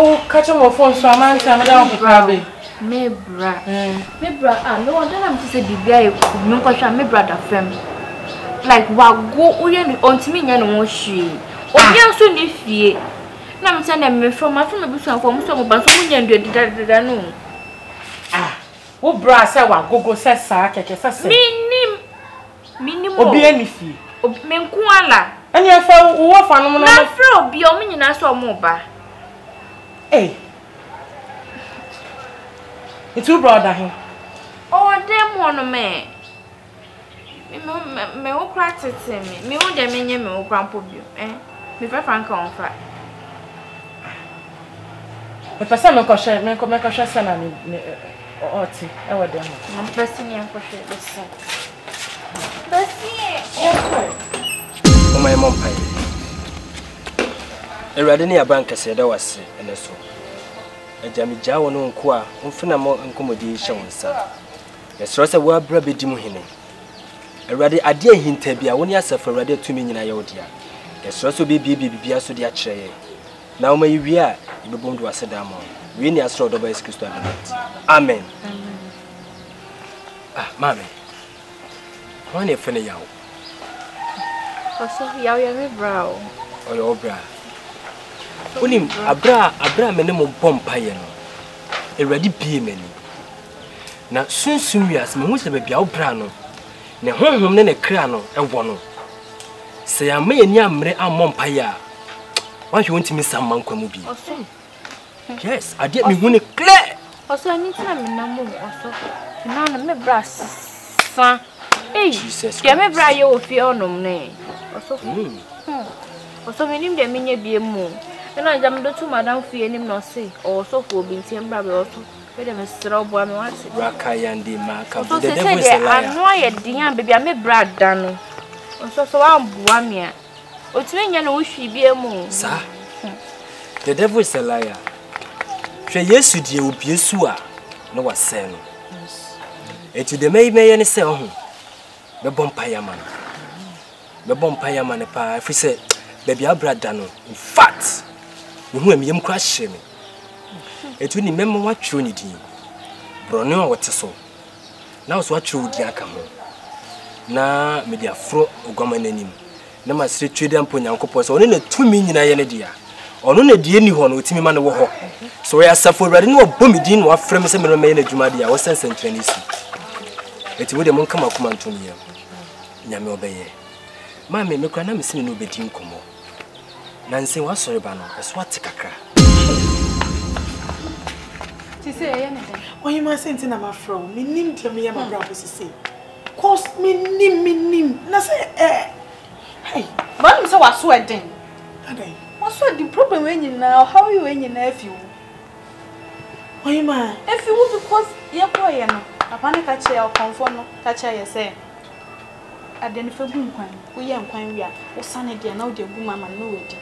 oh, catch him on phone, so I'm down for probably. Mebra, ah, no wonder I'm to say Bibia, no question, my brother fem. Like, what go on to me and one she. Oh, yeah, so if ye. Now I'm sending me from my from some but someone did that. No. Ah, what brass I want go says, sir, Minim, or be any fee. Menkuala. And you found what phenomenon? Not from be only in us or mobile. Eh. It's your brother here. Oh, damn one me. Me will practice me. Me won't damn me will grandpa you. Eh? Me Franka on fire. But for some, make a share, son, or tea. I would do. I'm pressing you for sure. Listen. Oh, my mom, I read any a banker said I was and so. A jammy jaw no qua, unfinamo accommodation, sir. Yes, Rosa were brabby dimuhine. A ready idea hint be a 1 year for ready 2 million iodia. Yes, Rosa be so dear chair. Now may we are, you be born to a sedamo. We need a sort of ice crystal. Amen. Ah, mammy. One if any yaw. Also, yaw brow. Or your bra. Unim abra minimum pompaye no. E ready be many. Na soon we as me hu se be bia obra no. Ne honhom ne kra no e wo no. Se ya me ani amre amompaye a. Wan hwe wontimi samman kwamu bi. Yes, I did me hu ne clear. Also ni tina me nambo also. Na na me bra sa. Hey, Jesus. Ya me bra ye ofi onom ne. Also. Also me nim de menye bie mu. And I am the two madam fee him no say, or so for being seen brother also. Wait a minute, boy, I want it. Rakayandi Marka. So they say, I know I dear baby, I may brad dano. So I'm Buamia. What's when you know she be a moon, sir? The devil is a liar. Say yes, you will be a sewer. No, was saying. It to the may any say, oh, the bompire man. The bompire man, if we say, baby, I brad dano. In fact, who am you crash me? It will remember what you need. Bruno, what's so? Now, what you would come. Na me dia fro ogomanenim na ma sire twede amponya nkopɔ so ono na tumi nyina ye ne dia ono na die ni ho no otimi ma ne wo ho so ya safo rade ne obɔ medin no afrɛ me se me me na dwuma dia wo sensentrani si eti wo de mon kama kuma ntoni ya nyame obeye ma me kra na me sine no obedi nkomo na nse wa sɔre ba no eso ate kakra ti se ye ne den Ohemaa senti na ma fro me nim dia me ya ma bra ko sisi cause me nim na say hey man say wa so eden adai what so the problem when you now how you when you now if you Ohemaa if you because ye ko ye no papa ne ka che ya konfo no ka che ye say aden fa gu nkwan wo ye nkwan wi a wo sane de na wo de gu mama no wedi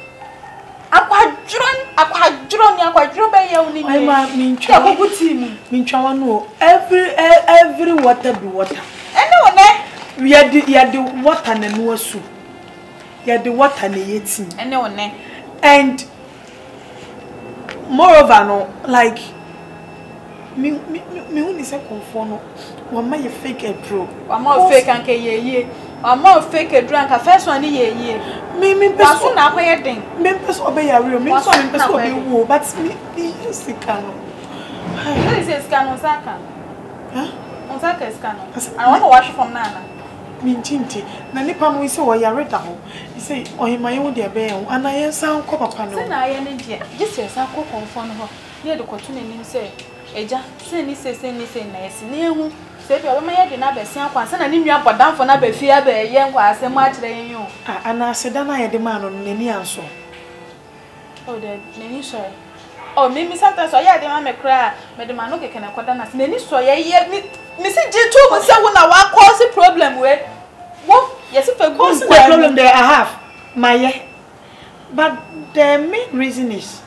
akwadron be ye wo ni Ohemaa mintwa ko guti mintwa wano every water be water we are the water na no asu. We are the water na yeti. And moreover no like me who is a conform no ma ye fake a bro. Wa fake anke ye. Wa fake a drunk a first one ye. Me person na akoye den. Me person obey ya real. Me person obey wo but me sikano. What is this scan on saka? Huh? On saka scan. I want to wash from Nana. Mintinti na nipa no ise wo yare da ho ise Ohemaa ye wo de be en ana ye san ko papa no na ye ne je gise san ko konfo no ho ye de kotu nanim se eja se ni na yesi na ehu se bi obama ye de na be sen akwa se na ni nua bodamfo na be fie be ye nkwa asem a kire yen yo ana se da na ye de ma no nani anso o de nani so oh me sometimes so ye de ma me kra me de ma no keke na kwada na se nani so ye me see G2 we say una wa cause problem we what yes if a cause the problem there I have my but the main reason is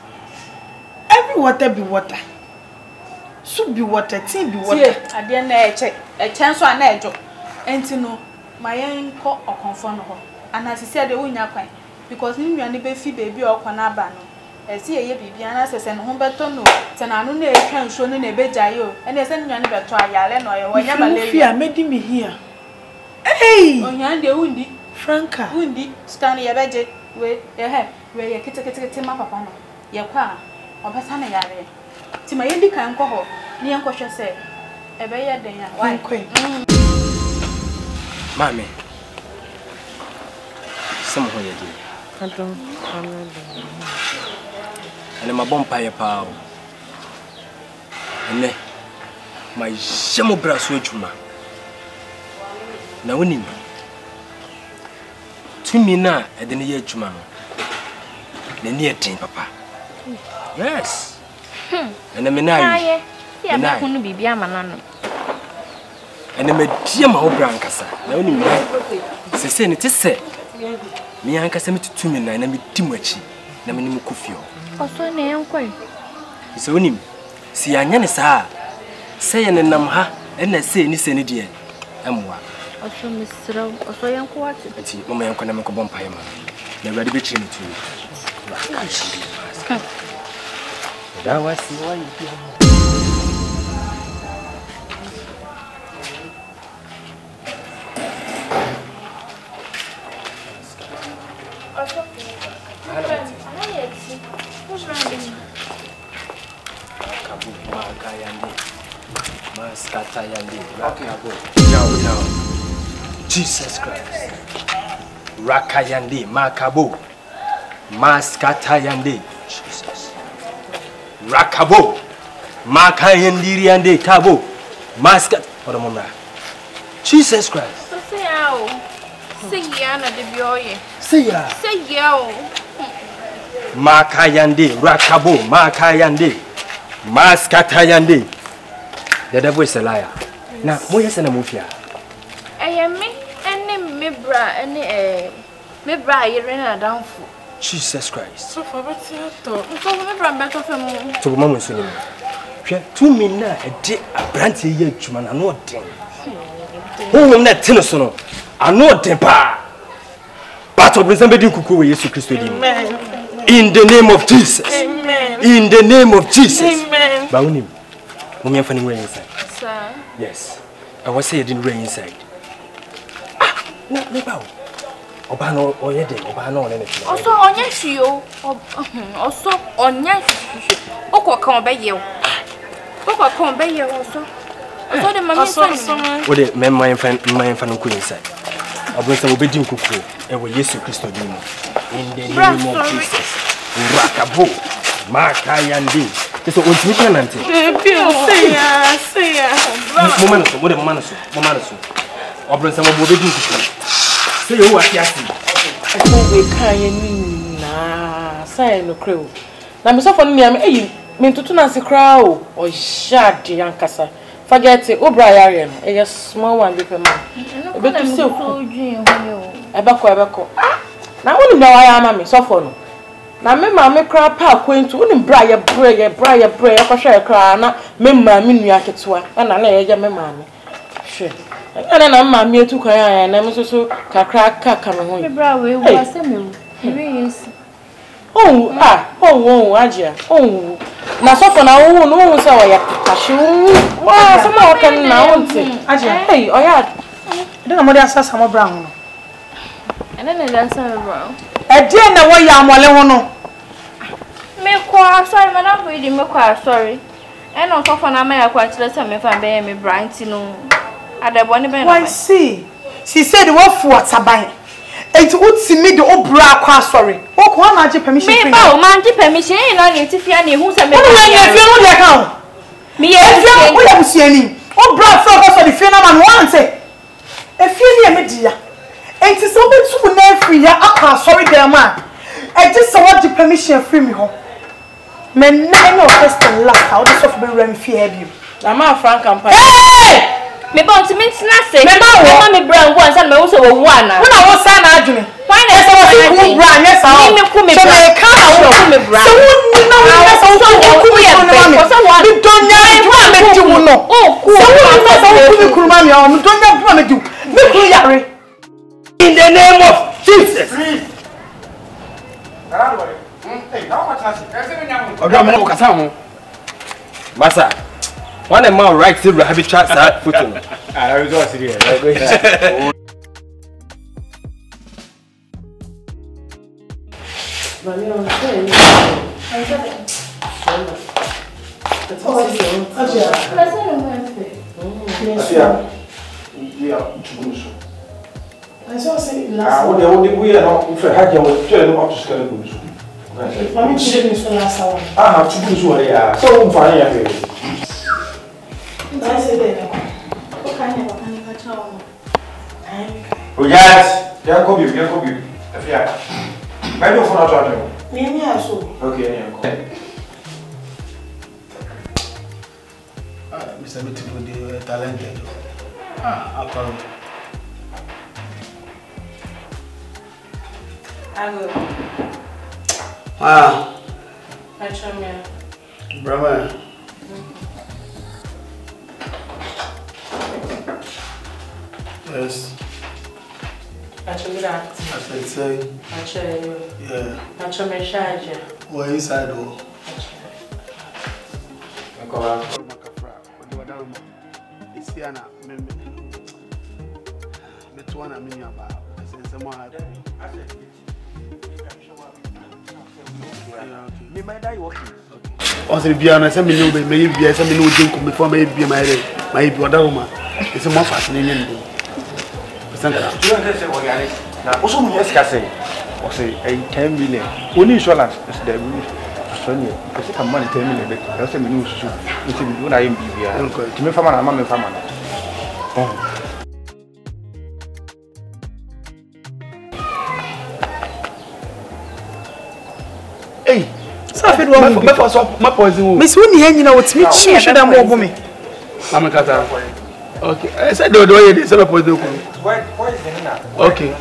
every water be water soup be water tea be water at the end a chance so na ejo enti no my enko okonfo no ho and as he said the unya kwan because ni nua ne be fi baby okwa na aba no esi eye bibia na sese no ho beto no te na anu na etwa nsuo no na ebejaye o ene ese nwane beto ayale no ye wonya malaria fia medi me here hey onya de wundi Franka wundi scan ye beje we ye kete ma papa no ye kwa obesa na yare ti ma yendi kan kɔ ho ne yen kɔhwɛ se ebe ye den a why mami some ho ye di adon ene ma bompa ye pa o ene ma yemo braso adwuma na woni tumi na ede ne ye adwuma no na ni eten papa yes ene me na yi ya me kunu bibia manano ene me die ma obra nkasa na woni me sese ne tese me ankasa me tutumi na me dimu achi na me nim kofio oso ne enkwai se woni si anya ne saa se ye ne nam ha ena se ni se ne die amwa oso misra oso yenko ati ati mama yenko na me ko bompa ye ma na awade be chire ne tu da wasi wa yi Jesus Christ. Rakayande makabo. Maskatayande. Jesus. Rakabo. Makayandiri ande kabo. Maskat. Hold on, mama. Jesus Christ. so say ao say ya na de bioye Say ya. say ya o Makayande. Rakabo. Makayande. Maskatayande. The devil is a liar. Now, what is the mafia? me ene me bra ene me bra yere na danfo Jesus Christ. so for better to so me bra beto fem To mama so ni. Hwe 2 min na e de abrante ye adwuma na no den. Who na tene so no. Ano den pa. But of somebody kuku we Jesus Christ di. amen In the name of Jesus. amen In the name of Jesus. amen Ba unim. Mummy afani we inside. sir Yes. I was say you didn't rain inside. No, me ba. Oba no oye de, oba no ne ne. oso onye hwio oso onye hwio okwa obeye oso oso de mama so What the men my fan no inside. Abunsa obedi nkuku e wo Yesu Kristo di mu. In the name of Jesus. Rakabo. Makayande. So ontimi kan nante. Say ya. Mama no so. Abunsa mo obedi nkuku. Say you what yasi. we kan ye na say no crew na me so for me am me ntutu na se kra o jade yankasa forget it obra yare no e small one be pema betu se so dwen ho yo ebeko na wonu na wa ya ma me so for no na me ma me kra pa akwantu wonu bra ye bre e ko hwe kra na me ma me nua ketewa na ye me ma me hwe ana na ma me etu kwan ya na me so kakra ka me ho me bra we wo asem we yes Hajia. Na so for na wo say o ya kashe wa sama o kan na wonte. Hajia, hey, o ya. De na mo de asasa mo bra ho no. ene ne dansa me bra E de na wo ya amole ho no. me kwa sorry madam we di me kwa sorry ene o so for na ma ya kwa kire se me fa be me bra nti no adebo ne be na. Why see? She said wo fu ataban. Enti utimi de obra kwa sorry. O ko na age permission free. Me ba o man di permission na ne tifia na ehu se me. O na ye fie no de kan. Me ye fie o ya busuani. Obra fra ko so de fie na ma no ante. E fie ni e me dia. Enti so betu na free ya akwa sorry dem a. E just so what the permission free me ho. Me na no first and last. How this of be rem fie abi. Na ma Franka mpa. Hey! me ba unti me tina se me ma me bra nwo ansa me wo so wo ana wo na wo sa na adwene why na so wo ku bra anya sa me ku me bra me ka wo ku me bra so wo ni na wo sa wo ku me bra me donya bra me di wo no so wo na sa wo ku me kuruma me o me donya bra me di me ku yare In the name of Jesus. Hey, now what has it? Masa, one man right to have a chat that photo. I was also here. I saw say last. Ah, what the we are not for Hajia was telling up to scale. Mami children is last hour. Ah, to do so yeah. So fine here. I say there. Okay, can you catch on? Oh yes, yeah, copy, yeah. Maybe for not talking. Me also. Okay, yeah. Mr. Beautiful, the talented. Apparel. I will. I try me. Brahma. Yes. I try that. I say. I try you. Yeah. I try me charge. Or inside or. Also, be honest, I mean, maybe I mean, before maybe my Wadama. It's a more fascinating. Now, also, yes, or say 10 million. Only insurance is the Sonia. I think I'm money 10 million. I say, we should when I am BBI. To me, family, I'm a family. Hey, Safed one my poison. Miss Winnie hanging out with me. She should have more women. I'm a cat. Okay, I said, do you say poison? Okay.